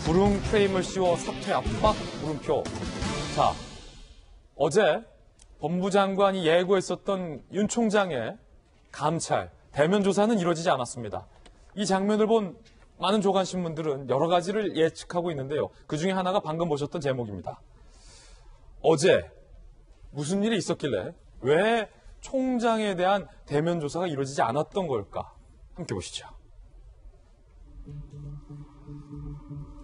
불응 프레임을 씌워 사퇴 압박 물음표. 자, 어제 법무부 장관이 예고했었던 윤 총장의 감찰, 대면 조사는 이루어지지 않았습니다. 이 장면을 본 많은 조간신문들은 여러 가지를 예측하고 있는데요. 그중에 하나가 방금 보셨던 제목입니다. 어제 무슨 일이 있었길래 왜 총장에 대한 대면 조사가 이루어지지 않았던 걸까? 함께 보시죠.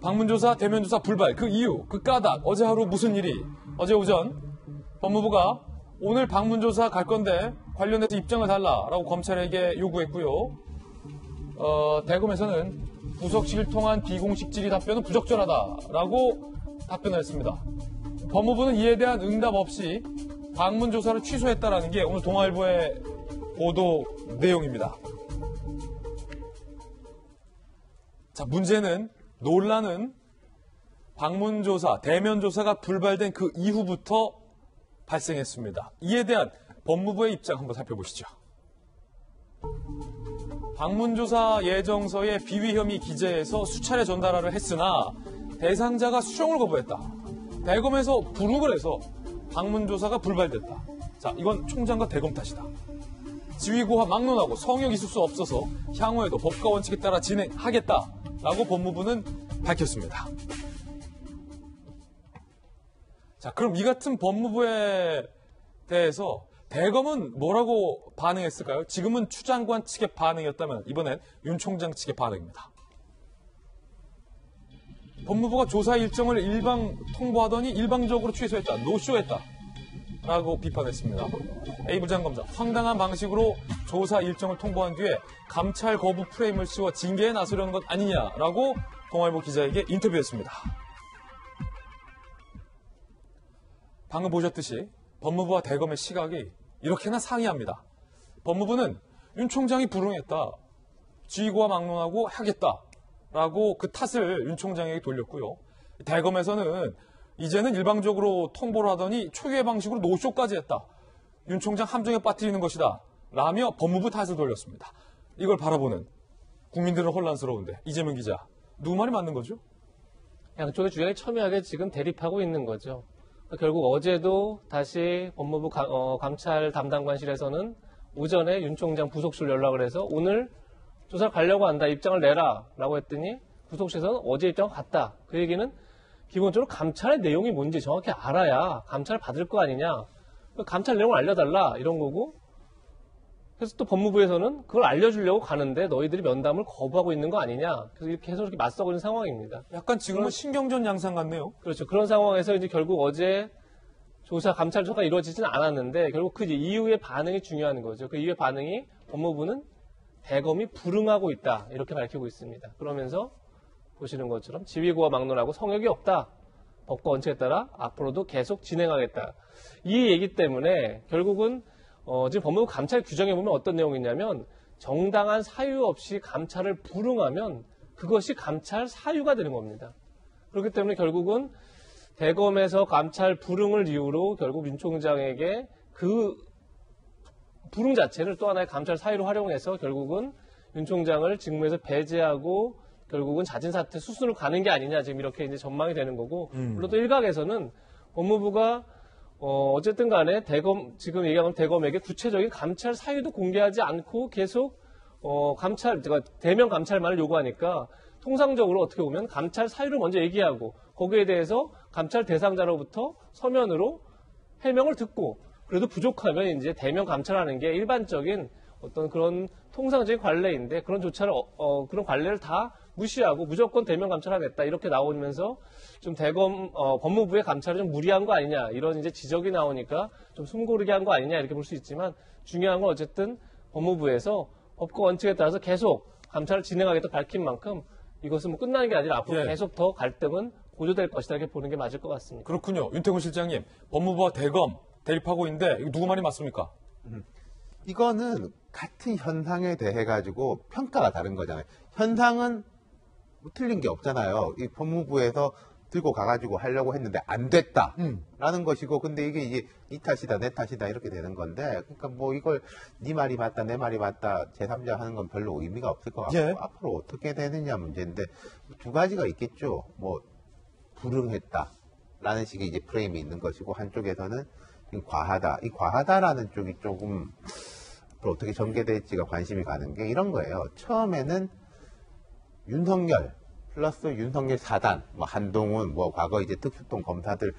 방문조사, 대면조사 불발, 그 이유, 그 까닭, 어제 하루 무슨 일이? 어제 오전 법무부가 오늘 방문조사 갈 건데 관련해서 입장을 달라라고 검찰에게 요구했고요. 대검에서는 부석실 통한 비공식 질의 답변은 부적절하다라고 답변을 했습니다. 법무부는 이에 대한 응답 없이 방문조사를 취소했다라는 게 오늘 동아일보의 보도 내용입니다. 자, 문제는 논란은 방문조사, 대면조사가 불발된 그 이후부터 발생했습니다. 이에 대한 법무부의 입장 한번 살펴보시죠. 방문조사 예정서에 비위 혐의 기재해서 수차례 전달하려 했으나 대상자가 수정을 거부했다. 대검에서 불응을 해서 방문조사가 불발됐다. 자, 이건 총장과 대검 탓이다. 지휘고와 막론하고 성역 있을 수 없어서 향후에도 법과 원칙에 따라 진행하겠다라고 법무부는 밝혔습니다. 자, 그럼 이 같은 법무부에 대해서 대검은 뭐라고 반응했을까요? 지금은 추 장관 측의 반응이었다면 이번엔 윤 총장 측의 반응입니다. 법무부가 조사 일정을 일방 통보하더니 일방적으로 취소했다, 노쇼했다 라고 비판했습니다. A 부장검사, 황당한 방식으로 조사 일정을 통보한 뒤에 감찰 거부 프레임을 씌워 징계에 나서려는 것 아니냐라고 동아일보 기자에게 인터뷰했습니다. 방금 보셨듯이 법무부와 대검의 시각이 이렇게나 상이합니다. 법무부는 윤 총장이 불응했다, 지휘고와 막론하고 하겠다라고 그 탓을 윤 총장에게 돌렸고요. 대검에서는 이제는 일방적으로 통보를 하더니 초유의 방식으로 노쇼까지 했다. 윤 총장 함정에 빠뜨리는 것이다 라며 법무부 탓을 돌렸습니다. 이걸 바라보는 국민들은 혼란스러운데 이재명 기자, 누구 말이 맞는 거죠? 양쪽의 주장이 첨예하게 지금 대립하고 있는 거죠. 결국 어제도 다시 법무부 감찰 담당관실에서는 오전에 윤 총장 부속실 연락을 해서 오늘 조사를 가려고 한다, 입장을 내라 라고 했더니 부속실에서는 어제 입장을 갔다. 그 얘기는 기본적으로 감찰의 내용이 뭔지 정확히 알아야 감찰을 받을 거 아니냐. 감찰 내용을 알려달라 이런 거고, 그래서 또 법무부에서는 그걸 알려주려고 가는데 너희들이 면담을 거부하고 있는 거 아니냐. 그래서 이렇게 계속 이렇게 맞서고 있는 상황입니다. 약간 지금은 신경전 양상 같네요. 그렇죠. 그런 상황에서 이제 결국 어제 감찰 조사가 이루어지지는 않았는데 결국 그 이후의 반응이 중요한 거죠. 그 이후의 반응이 법무부는 대검이 불응하고 있다 이렇게 밝히고 있습니다. 그러면서 보시는 것처럼 지휘고와 막론하고 성역이 없다. 법과 원칙에 따라 앞으로도 계속 진행하겠다. 이 얘기 때문에 결국은 지금 법무부 감찰 규정에 보면 어떤 내용이 있냐면 정당한 사유 없이 감찰을 불응하면 그것이 감찰 사유가 되는 겁니다. 그렇기 때문에 결국은 대검에서 감찰 불응을 이유로 결국 윤 총장에게 그 불응 자체를 또 하나의 감찰 사유로 활용해서 결국은 윤 총장을 직무에서 배제하고 결국은 자진사퇴 수순으로 가는 게 아니냐, 지금 이렇게 이제 전망이 되는 거고, 물론 또 일각에서는 법무부가 어쨌든 간에 지금 얘기하는 대검에게 구체적인 감찰 사유도 공개하지 않고 계속 대면 감찰만을 요구하니까 통상적으로 어떻게 보면 감찰 사유를 먼저 얘기하고 거기에 대해서 감찰 대상자로부터 서면으로 해명을 듣고 그래도 부족하면 이제 대면 감찰하는 게 일반적인 어떤 그런 통상적인 관례인데 그런 그런 관례를 다 무시하고 무조건 대면 감찰하겠다 이렇게 나오면서 좀 법무부의 감찰이 좀 무리한 거 아니냐 이런 이제 지적이 나오니까 좀 숨고르게 한 거 아니냐 이렇게 볼 수 있지만 중요한 건 어쨌든 법무부에서 법과 원칙에 따라서 계속 감찰을 진행하겠다 밝힌 만큼 이것은 뭐 끝나는 게 아니라 앞으로 계속 더 갈등은 고조될 것이다 이렇게 보는 게 맞을 것 같습니다. 그렇군요. 윤태곤 실장님, 법무부와 대검 대립하고 있는데 이거 누구 말이 맞습니까? 이거는 같은 현상에 대해 가지고 평가가 다른 거잖아요. 현상은 뭐 틀린 게 없잖아요. 이 법무부에서 들고 가가지고 하려고 했는데 안 됐다. 음. 라는 것이고, 근데 이게 이제 네 탓이다, 내 탓이다, 이렇게 되는 건데, 그러니까 뭐 이걸 네 말이 맞다, 내 말이 맞다, 제3자 하는 건 별로 의미가 없을 것 같고, 예. 앞으로 어떻게 되느냐 문제인데, 두 가지가 있겠죠. 뭐, 불응했다. 라는 식의 이제 프레임이 있는 것이고, 한쪽에서는 과하다. 이 과하다라는 쪽이 조금, 앞으로 어떻게 전개될지가 관심이 가는 게 이런 거예요. 처음에는 윤석열, 플러스 윤석열 사단, 뭐 한동훈, 뭐 과거 이제 특수통 검사들의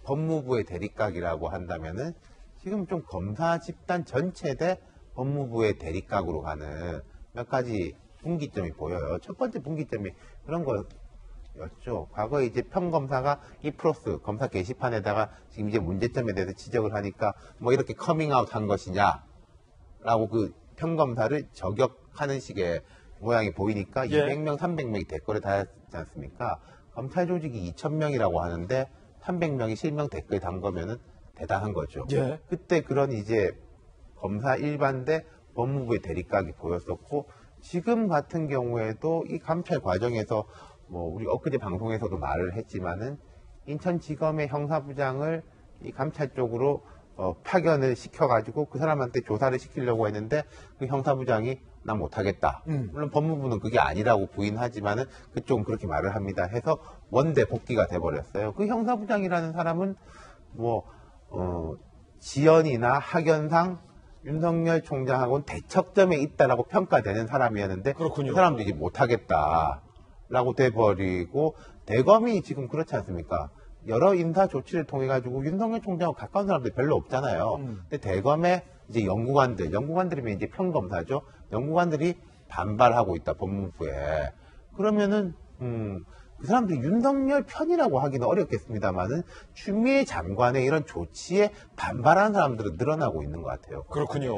법무부의 대립각이라고 한다면은 지금 좀 검사 집단 전체 대 법무부의 대립각으로 가는 몇 가지 분기점이 보여요. 첫 번째 분기점이 그런 거였죠. 과거에 이제 평검사가 이프로스 검사 게시판에다가 지금 이제 문제점에 대해서 지적을 하니까 뭐 이렇게 커밍아웃 한 것이냐라고 그 평검사를 저격하는 식의 모양이 보이니까 예. 200명, 300명이 댓글을 달았지 않습니까? 검찰 조직이 2,000명이라고 하는데 300명이 실명 댓글 단 거면은 대단한 거죠. 예. 그때 그런 이제 검사 일반 대 법무부의 대립각이 보였었고, 지금 같은 경우에도 이 감찰 과정에서 뭐 우리 엊그제 방송에서도 말을 했지만은 인천지검의 형사부장을 이 감찰 쪽으로 파견을 시켜가지고 그 사람한테 조사를 시키려고 했는데 그 형사부장이 난 못하겠다. 물론 법무부는 그게 아니라고 부인하지만은 그쪽은 그렇게 말을 합니다. 해서 원대 복귀가 돼버렸어요. 그 형사부장이라는 사람은 뭐 지연이나 학연상 윤석열 총장하고는 대척점에 있다라고 평가되는 사람이었는데 그렇군요. 그 사람도 이제 못하겠다라고 돼버리고, 대검이 지금 그렇지 않습니까? 여러 인사 조치를 통해 가지고 윤석열 총장하고 가까운 사람들이 별로 없잖아요. 근데 대검의 이제 연구관들이면 이제 평검사죠. 연구관들이 반발하고 있다, 법무부에. 그러면은 그 사람들이 윤석열 편이라고 하기는 어렵겠습니다만은 추미애 장관의 이런 조치에 반발하는 사람들은 늘어나고 있는 것 같아요. 그렇군요.